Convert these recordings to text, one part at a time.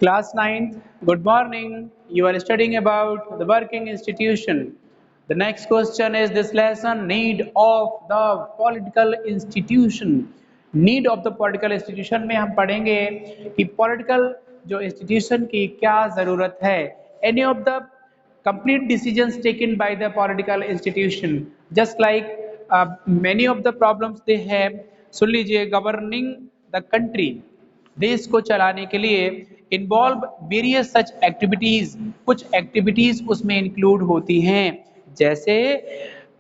Class 9th, good morning. You are studying about the working institution. The next question is this lesson need of the political institution. Need of the political institution में हम पढ़ेंगे कि political जो institution की क्या ज़रूरत है. Any of the complete decisions taken by the political institution, just like many of the problems they have. सुन लीजिए, governing the country, देश को चलाने के लिए इन्वॉल्व वेरियस सच एक्टिविटीज, कुछ एक्टिविटीज उसमें इंक्लूड होती हैं, जैसे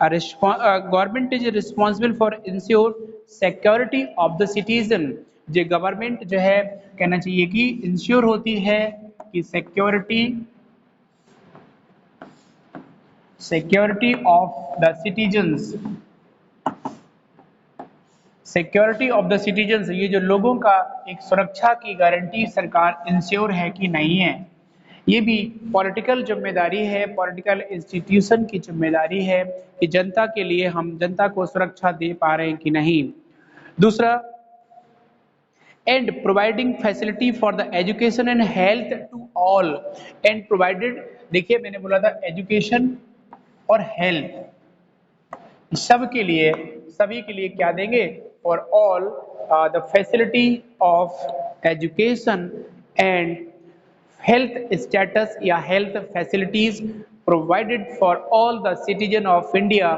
government is responsible for ensure security of the citizen. जो गवर्नमेंट जो है कहना चाहिए कि इंश्योर होती है कि security of the citizens, security of the citizens, ये जो लोगों का एक सुरक्षा की गारंटी सरकार इंश्योर है कि नहीं है. ये भी पॉलिटिकल जिम्मेदारी है, पॉलिटिकल इंस्टीट्यूशन की जिम्मेदारी है कि जनता के लिए हम जनता को सुरक्षा दे पा रहे हैं कि नहीं. दूसरा, and providing facility for the education and health to all. And provided, देखिए मैंने बोला था एजुकेशन और हेल्थ सबके लिए, सभी के लिए क्या देंगे, for all the facility of education and health status या health facilities provided for all the citizen of India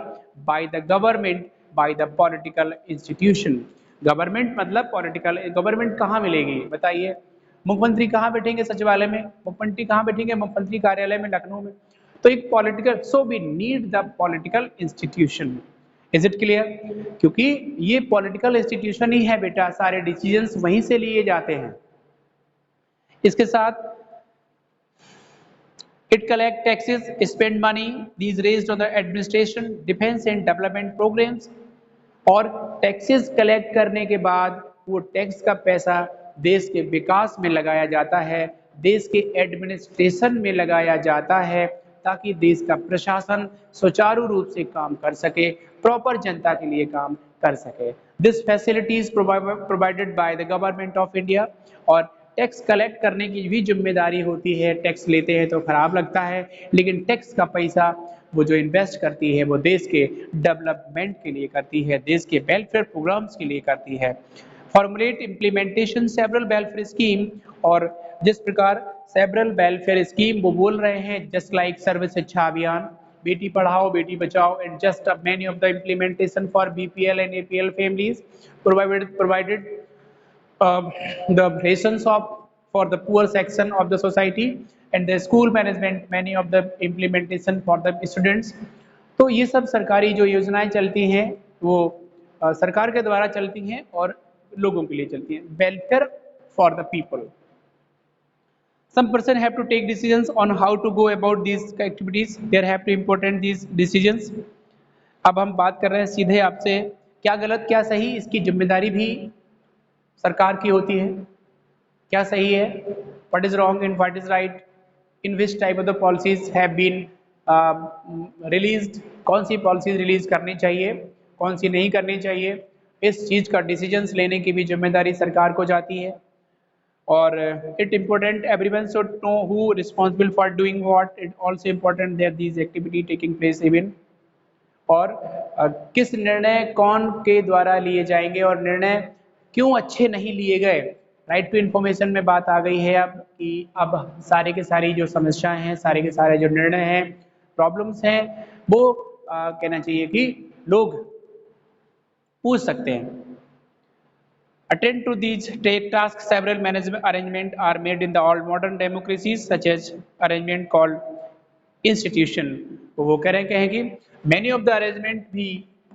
by the government by the political institution. Government मतलब पॉलिटिकल. गवर्नमेंट कहाँ मिलेगी बताइए? मुख्यमंत्री कहाँ बैठेंगे? सचिवालय में. मुख्यमंत्री कहाँ बैठेंगे? मुख्यमंत्री कार्यालय में लखनऊ में. तो एक political, so we need the political institution. Is it clear? क्योंकि ये पॉलिटिकल इंस्टीट्यूशन ही है बेटा, सारे डिसीजंस वहीं से लिए जाते हैं. इसके साथ it collect taxes, spend money these raised on the administration, defense and development programs. और टैक्सेस कलेक्ट करने के बाद वो टैक्स का पैसा देश के विकास में लगाया जाता है, देश के एडमिनिस्ट्रेशन में लगाया जाता है, ताकि देश का प्रशासन सुचारू रूप से काम कर सके, प्रॉपर जनता के लिए काम कर सके. This facilities provided by the government of India. और टैक्स कलेक्ट करने की भी जिम्मेदारी होती है. टैक्स लेते हैं तो खराब लगता है, लेकिन टैक्स का पैसा वो जो इन्वेस्ट करती है वो देश के डेवलपमेंट के लिए करती है, देश के वेलफेयर प्रोग्राम्स के लिए करती है. Formulate implementation several welfare scheme. और जिस प्रकार सेवरल वेलफेयर स्कीम वो बोल रहे हैं, जस्ट लाइक सर्व शिक्षा अभियान, Beti Padhao Beti Bachao, and just many of the implementation for BPL and APL families provided the rations of for the poor section of the society, and the school management, many of the implementation for the students. तो ये सब सरकारी जो योजनाएं चलती हैं वो सरकार के द्वारा चलती हैं और लोगों के लिए चलती हैं. Welfare for the people. Some person have to take decisions on how to go about these activities. They have to important these decisions. अब हम बात कर रहे हैं सीधे आपसे, क्या गलत क्या सही, इसकी जिम्मेदारी भी सरकार की होती है. क्या सही है, what is wrong and what is right, in which type of the policies have been released, कौन सी पॉलिसीज रिलीज करनी चाहिए, कौन सी नहीं करनी चाहिए, इस चीज़ का डिसीजंस लेने की भी जिम्मेदारी सरकार को जाती है. और it important everyone should know who responsible for doing what. It also important that this activity taking place even. और किस निर्णय कौन के द्वारा लिए जाएंगे और निर्णय क्यों अच्छे नहीं लिए गए. राइट टू इन्फॉर्मेशन में बात आ गई है अब कि अब सारे के सारी जो समस्याएं हैं, सारे के सारे जो निर्णय हैं, प्रॉब्लम्स हैं, वो कहना चाहिए कि लोग पूछ सकते हैं. Attend to these tasks. Several management arrangements are made in the all modern democracies, such as arrangement called institution. तो वो कह रहे हैं कि many of the arrangement भी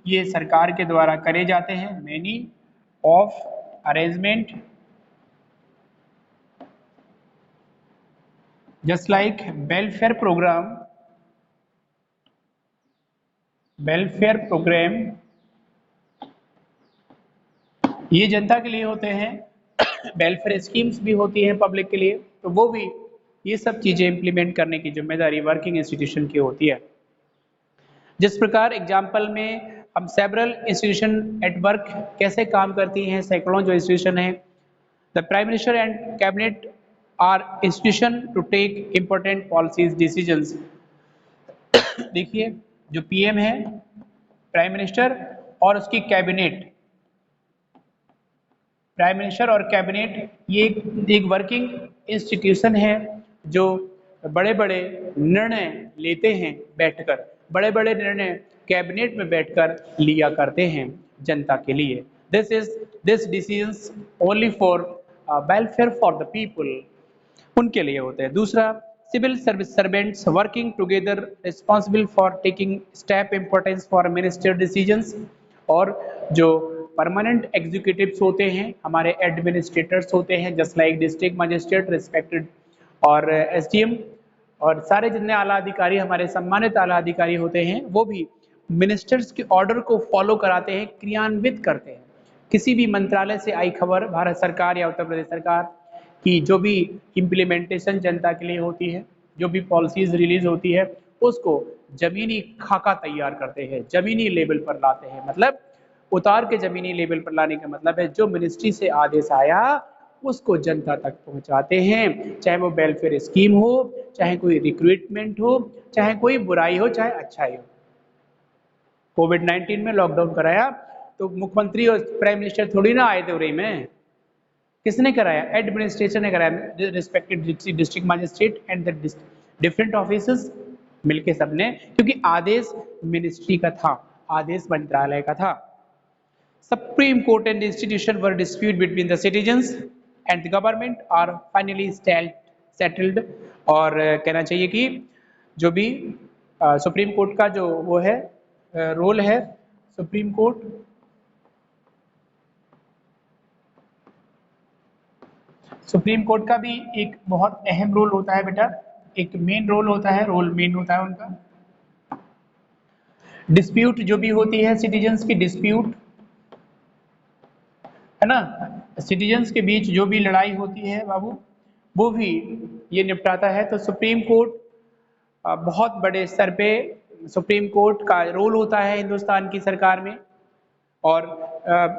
ये सरकार के द्वारा करे जाते हैं. Many of arrangement just like welfare program ये जनता के लिए होते हैं. वेलफेयर स्कीम्स भी होती हैं पब्लिक के लिए, तो वो भी ये सब चीज़ें इम्प्लीमेंट करने की जिम्मेदारी वर्किंग इंस्टीट्यूशन की होती है. जिस प्रकार एग्जाम्पल में हम सेवरल इंस्टीट्यूशन एट वर्क कैसे काम करती हैं, सैकड़ों जो इंस्टीट्यूशन हैं. The prime minister and cabinet are institution to take important policies decisions. देखिए जो पीएम है, प्राइम मिनिस्टर और उसकी कैबिनेट, प्राइम मिनिस्टर और कैबिनेट, ये एक वर्किंग इंस्टीट्यूशन है जो बड़े बड़े निर्णय लेते हैं बैठकर, बड़े बड़े निर्णय कैबिनेट में बैठकर लिया करते हैं जनता के लिए। This decisions only for welfare for the people, उनके लिए होते हैं। दूसरा, civil service servants working together responsible for taking step importance for minister decisions. और जो परमानेंट एग्जीक्यूटिव्स होते हैं, हमारे एडमिनिस्ट्रेटर्स होते हैं, just like district magistrate, respected और एसडीएम, और सारे जितने आला अधिकारी हमारे सम्मानित आला अधिकारी होते हैं, वो भी मिनिस्टर्स के ऑर्डर को फॉलो कराते हैं, क्रियान्वित करते हैं। किसी भी मंत्रालय से आई खबर, भारत सरकार या उत्तर प्रदेश सरकार की जो भी इम्प्लीमेंटेशन जनता के लिए होती है, जो भी पॉलिसीज रिलीज होती है, उसको जमीनी खाका तैयार करते हैं, जमीनी लेवल पर लाते हैं। मतलब उतार के जमीनी लेवल पर लाने का मतलब है जो मिनिस्ट्री से आदेश आया उसको जनता तक पहुंचाते हैं, चाहे वो वेलफेयर स्कीम हो, चाहे कोई रिक्रूटमेंट हो, चाहे कोई बुराई हो, चाहे अच्छाई हो। कोविड-19 में लॉकडाउन कराया तो मुख्यमंत्री और प्राइम मिनिस्टर थोड़ी ना आए थे उरई में, किसने कराया? एडमिनिस्ट्रेशन ने कराया, respected district magistrate and the different officers मिलके सबने, क्योंकि आदेश मिनिस्ट्री का था, आदेश मंत्रालय का था। Supreme Court and the institution were dispute between the citizens and the government are finally settled। और कहना चाहिए कि जो भी सुप्रीम कोर्ट का जो वो है रोल है, सुप्रीम कोर्ट का भी एक बहुत अहम रोल होता है बेटा, एक मेन रोल होता है, रोल मेन होता है उनका। डिस्प्यूट जो भी होती है, सिटीजन्स की डिस्प्यूट है ना, सिटीजन्स के बीच जो भी लड़ाई होती है बाबू, वो भी ये निपटाता है। तो सुप्रीम कोर्ट बहुत बड़े स्तर पे सुप्रीम कोर्ट का रोल होता है हिंदुस्तान की सरकार में। और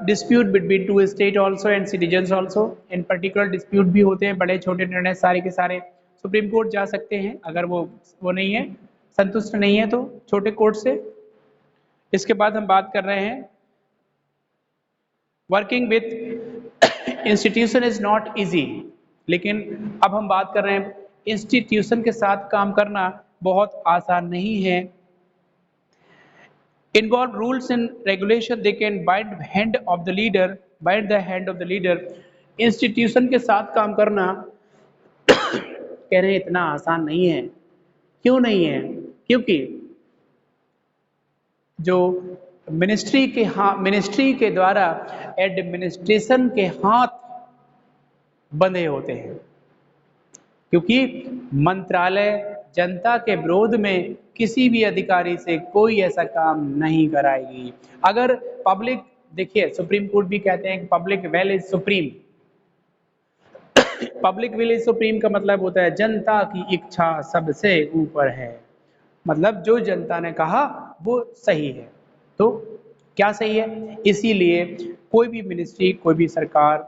dispute between two state also and citizens also, in particular dispute भी होते हैं, बड़े छोटे निर्णय सारे के सारे सुप्रीम कोर्ट जा सकते हैं, अगर वो नहीं है, संतुष्ट नहीं है तो छोटे कोर्ट से। इसके बाद हम बात कर रहे हैं working with institution is not easy, लेकिन अब हम बात कर रहे हैं इंस्टीट्यूशन के साथ काम करना बहुत आसान नहीं है। Involve rules and regulation, they can bind hand of the leader. Institution के साथ काम करना कह रहे हैं इतना आसान नहीं है। क्यों नहीं है? क्योंकि जो मिनिस्ट्री के द्वारा एडमिनिस्ट्रेशन के हाथ बंधे होते हैं, क्योंकि मंत्रालय जनता के विरोध में किसी भी अधिकारी से कोई ऐसा काम नहीं कराएगी। अगर पब्लिक, देखिए सुप्रीम कोर्ट भी कहते हैं कि public well is supreme. Public will is supreme का मतलब होता है जनता की इच्छा सबसे ऊपर है, मतलब जो जनता ने कहा वो सही है। तो क्या सही है? इसीलिए कोई भी मिनिस्ट्री, कोई भी सरकार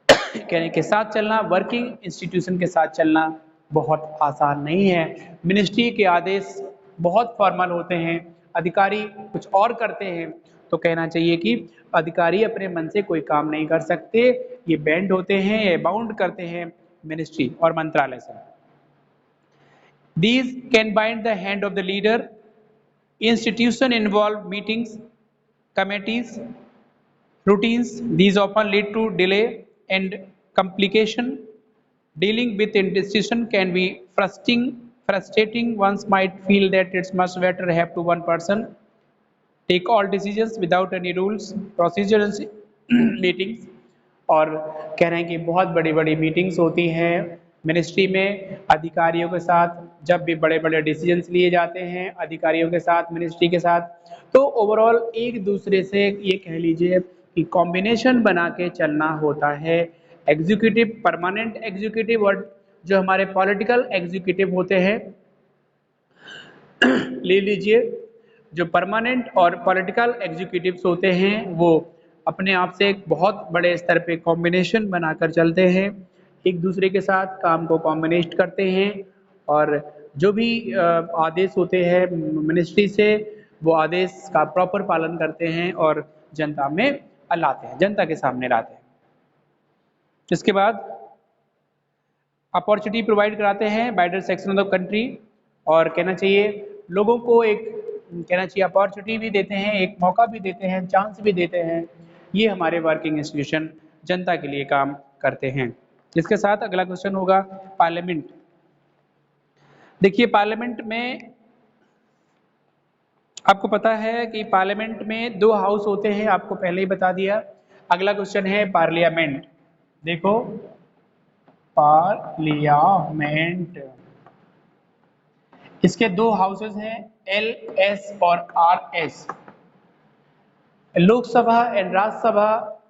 कहने के साथ चलना, वर्किंग इंस्टीट्यूशन के साथ चलना बहुत आसान नहीं है। मिनिस्ट्री के आदेश बहुत फॉर्मल होते हैं, अधिकारी कुछ और करते हैं, तो कहना चाहिए कि अधिकारी अपने मन से कोई काम नहीं कर सकते, ये बैंड होते हैं, ये बाउंड करते हैं मिनिस्ट्री और मंत्रालय से। These can bind the hand of the leader. Institution involve meetings, committees, routines. These often lead to delay and complication. Dealing with institution can be frustrating. One might feel that it's much better have to one person take all decisions without any rules, procedures, meetings। और कह रहे हैं कि बहुत बड़ी बड़ी meetings होती हैं मिनिस्ट्री में अधिकारियों के साथ, जब भी बड़े बड़े डिसीजंस लिए जाते हैं अधिकारियों के साथ, मिनिस्ट्री के साथ, तो ओवरऑल एक दूसरे से ये कह लीजिए कि कॉम्बिनेशन बना के चलना होता है। एग्जीक्यूटिव, परमानेंट एग्जीक्यूटिव और जो हमारे पॉलिटिकल एग्जीक्यूटिव होते हैं, ले लीजिए जो परमानेंट और पॉलिटिकल एग्जीक्यूटिव्स होते हैं वो अपने आप से एक बहुत बड़े स्तर पे कॉम्बिनेशन बनाकर चलते हैं। एक दूसरे के साथ काम को कॉम्बिनेट करते हैं और जो भी आदेश होते हैं मिनिस्ट्री से वो आदेश का प्रॉपर पालन करते हैं और जनता में लाते हैं, जनता के सामने लाते हैं। इसके बाद अपॉर्चुनिटी प्रोवाइड कराते हैं wider section of the country, और कहना चाहिए लोगों को एक कहना चाहिए अपॉर्चुनिटी भी देते हैं, एक मौका भी देते हैं, चांस भी देते हैं। ये हमारे वर्किंग इंस्टीट्यूशन जनता के लिए काम करते हैं। इसके साथ अगला क्वेश्चन होगा पार्लियामेंट। देखिए पार्लियामेंट में आपको पता है कि पार्लियामेंट में 2 हाउस होते हैं, आपको पहले ही बता दिया। अगला क्वेश्चन है पार्लियामेंट। देखो पार्लियामेंट, इसके 2 हाउसेस हैं एल एस और R S, Lok Sabha and Rajya Sabha.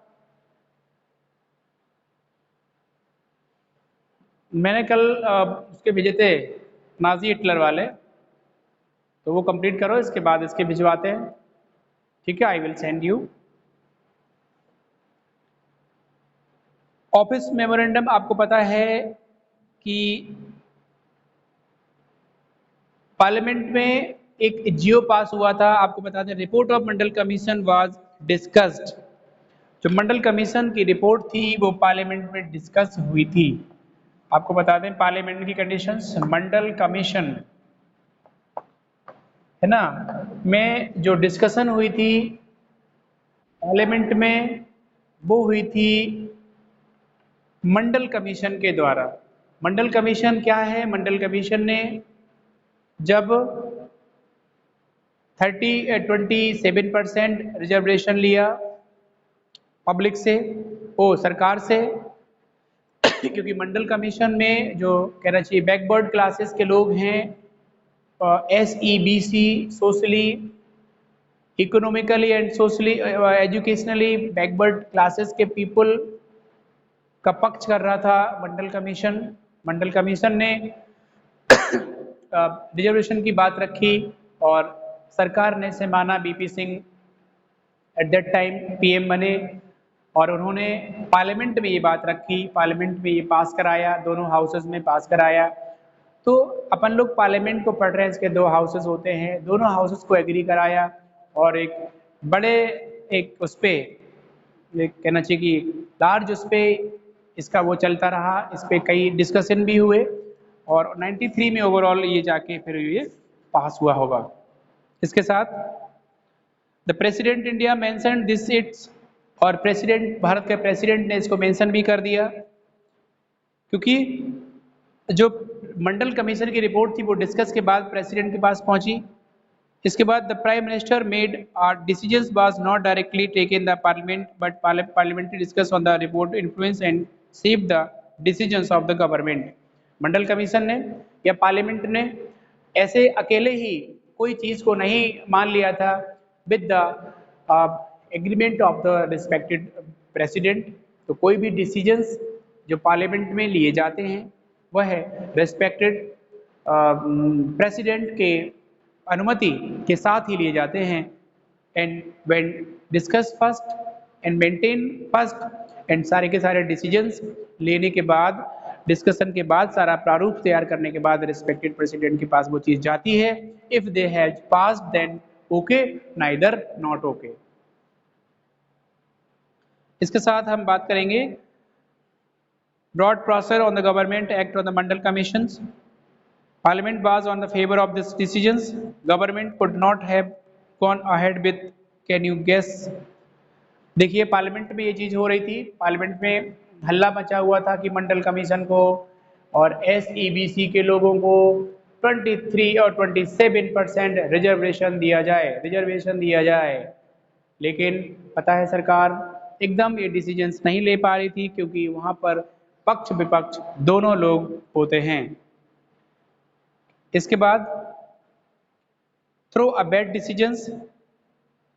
मैंने कल उसके भेजे थे नाजी हिटलर वाले, तो वो कंप्लीट करो, इसके बाद इसके भिजवाते हैं, ठीक है। I will send you. Office memorandum आपको पता है कि पार्लियामेंट में एक जियो पास हुआ था, आपको बता दें report of Mandal commission was discussed. जो मंडल कमीशन की रिपोर्ट थी वो पार्लियामेंट में डिस्कस हुई थी। आपको बता दें पार्लियामेंट की कंडीशंस, मंडल कमीशन है ना में जो डिस्कशन हुई थी पार्लियामेंट में, वो हुई थी मंडल कमीशन के द्वारा। मंडल कमीशन क्या है? मंडल कमीशन ने जब 27% रिजर्वेशन लिया पब्लिक से, ओ सरकार से, क्योंकि मंडल कमीशन में जो कहना चाहिए बैकवर्ड क्लासेस के लोग हैं, SEBC socially economically and socially educationally backward classes के पीपल का पक्ष कर रहा था मंडल कमीशन। मंडल कमीशन ने रिजर्वेशन की बात रखी और सरकार ने से माना। BP Singh at that time PM बने और उन्होंने पार्लियामेंट में ये बात रखी, पार्लियामेंट में ये पास कराया, दोनों हाउसेस में पास कराया। तो अपन लोग पार्लियामेंट को पढ़ रहे हैं, इसके 2 हाउसेस होते हैं, दोनों हाउसेस को एग्री कराया और एक बड़े एक उस पर कहना चाहिए कि लार्ज उस पर इसका वो चलता रहा, इस पर कई डिस्कशन भी हुए और 93 में ओवरऑल ये जाके फिर ये पास हुआ होगा। इसके साथ the president India mention this it's, और प्रेसिडेंट भारत के प्रेसिडेंट ने इसको मेंशन भी कर दिया, क्योंकि जो मंडल कमीशन की रिपोर्ट थी वो डिस्कस के बाद प्रेसिडेंट के पास पहुंची। इसके बाद the prime minister made decisions was not directly taken the parliament but parliamentary discuss on the report influence and shape the decisions of the government. Mandal commission ने या पार्लियामेंट ने ऐसे अकेले ही कोई चीज़ को नहीं मान लिया था with the agreement of the respected president. तो कोई भी डिसीजंस जो पार्लियामेंट में लिए जाते हैं वह रिस्पेक्टेड प्रेसिडेंट के अनुमति के साथ ही लिए जाते हैं। And when discuss first and maintain first, and सारे के सारे डिसीजंस लेने के बाद, डिस्कशन के बाद, सारा प्रारूप तैयार करने के बाद रिस्पेक्टेड प्रेसिडेंट के पास वो चीज़ जाती है। If they have passed then okay, neither not okay. इसके साथ हम बात करेंगे broad process on the government act on the Mandal commissions. Parliament was on the favor of these decisions. Government could not have gone ahead with, can you guess? देखिए parliament में ये चीज़ हो रही थी, पार्लियामेंट में हल्ला मचा हुआ था कि मंडल कमीशन को और SEBC के लोगों को 23 और 27% रिजर्वेशन दिया जाए, लेकिन पता है सरकार एकदम ये डिसीजंस नहीं ले पा रही थी, क्योंकि वहाँ पर पक्ष विपक्ष दोनों लोग होते हैं। इसके बाद through a bad decisions,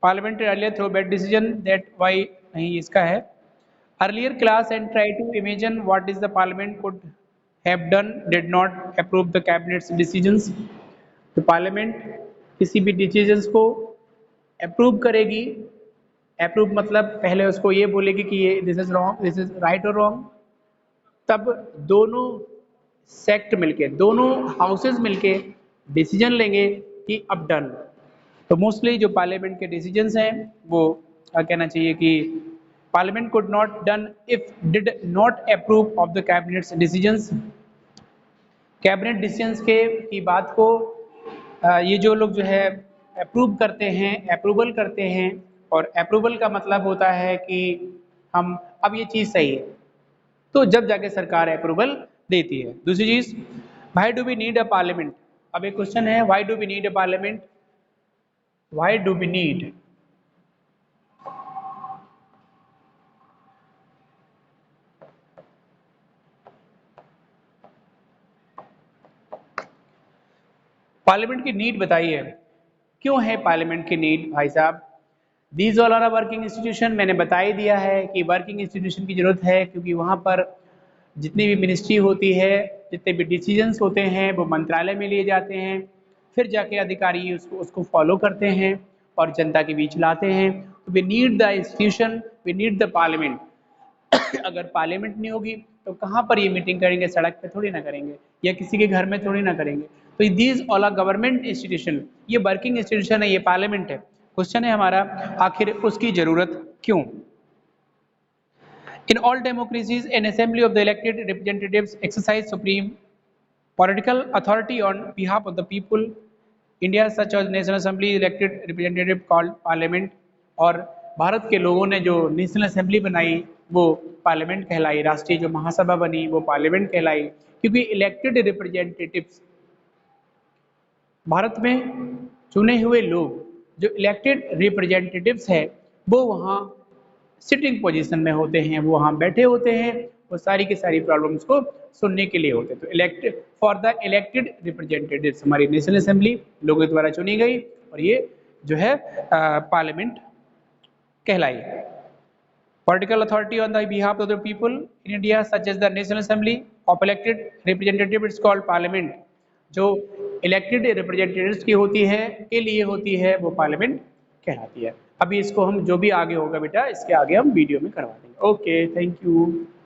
parliament earlier through bad decision that why, नहीं इसका है earlier class and try to imagine what is the parliament could have done, did not approve the cabinet's decisions. तो पार्लियामेंट किसी भी decisions को approve करेगी, approve मतलब पहले उसको ये बोलेगी कि ये this is wrong, this is right और रॉन्ग, तब दोनों सेक्ट मिलके, दोनों हाउसेज मिलके डिसीजन लेंगे कि अब डन। तो मोस्टली जो पार्लियामेंट के डिसीजंस हैं वो क्या कहना चाहिए कि parliament could not done if did not approve of the cabinet's decisions. Cabinet decisions के की बात को ये जो लोग जो है अप्रूव करते हैं, अप्रूवल करते हैं, और अप्रूवल का मतलब होता है कि हम अब ये चीज़ सही है, तो जब जाके सरकार अप्रूवल देती है। दूसरी चीज़, why do we need a parliament. अब एक क्वेश्चन है, why do we need a parliament, why do we need. Parliament की नीड बताइए, क्यों है पार्लियामेंट की नीड भाई साहब। These all are working institution, मैंने बता ही दिया है कि वर्किंग इंस्टीट्यूशन की जरूरत है, क्योंकि वहाँ पर जितनी भी मिनिस्ट्री होती है, जितने भी डिसीजंस होते हैं वो मंत्रालय में लिए जाते हैं, फिर जाके अधिकारी उसको फॉलो करते हैं और जनता के बीच लाते हैं। तो we need the institution, we need the parliament. अगर पार्लियामेंट नहीं होगी तो कहाँ पर ये मीटिंग करेंगे, सड़क पे थोड़ी ना करेंगे या किसी के घर में थोड़ी ना करेंगे। तो these all are government institution, ये वर्किंग इंस्टीट्यूशन है, ये पार्लियामेंट है। क्वेश्चन है हमारा, आखिर उसकी जरूरत क्यों। In all democracies, an assembly of the elected representatives exercise supreme political authority on behalf of the people. India such as National Assembly elected representative called Parliament, और भारत के लोगों ने जो नेशनल असेंबली बनाई वो पार्लियामेंट कहलाई, राष्ट्रीय जो महासभा बनी वो पार्लियामेंट कहलाई, क्योंकि इलेक्टेड रिप्रेजेंटेटिव्स, भारत में चुने हुए लोग जो इलेक्टेड रिप्रेजेंटेटिव्स हैं वो वहाँ सिटिंग पोजीशन में होते हैं, वो वहाँ बैठे होते हैं, वो सारी की सारी प्रॉब्लम्स को सुनने के लिए होते हैं। तो elected for the elected representatives, हमारी नेशनल असेंबली लोगों द्वारा चुनी गई और ये जो है पार्लियामेंट कहलाई। Political authority on the behalf of the people in India such as the National Assembly of elected representatives is called Parliament। जो इलेक्टेड रिप्रेजेंटेटिव्स की होती है, के लिए होती है, वो पार्लियामेंट कहलाती है। अभी इसको हम जो भी आगे होगा बेटा इसके आगे हम वीडियो में करवा देंगे। Okay, thank you.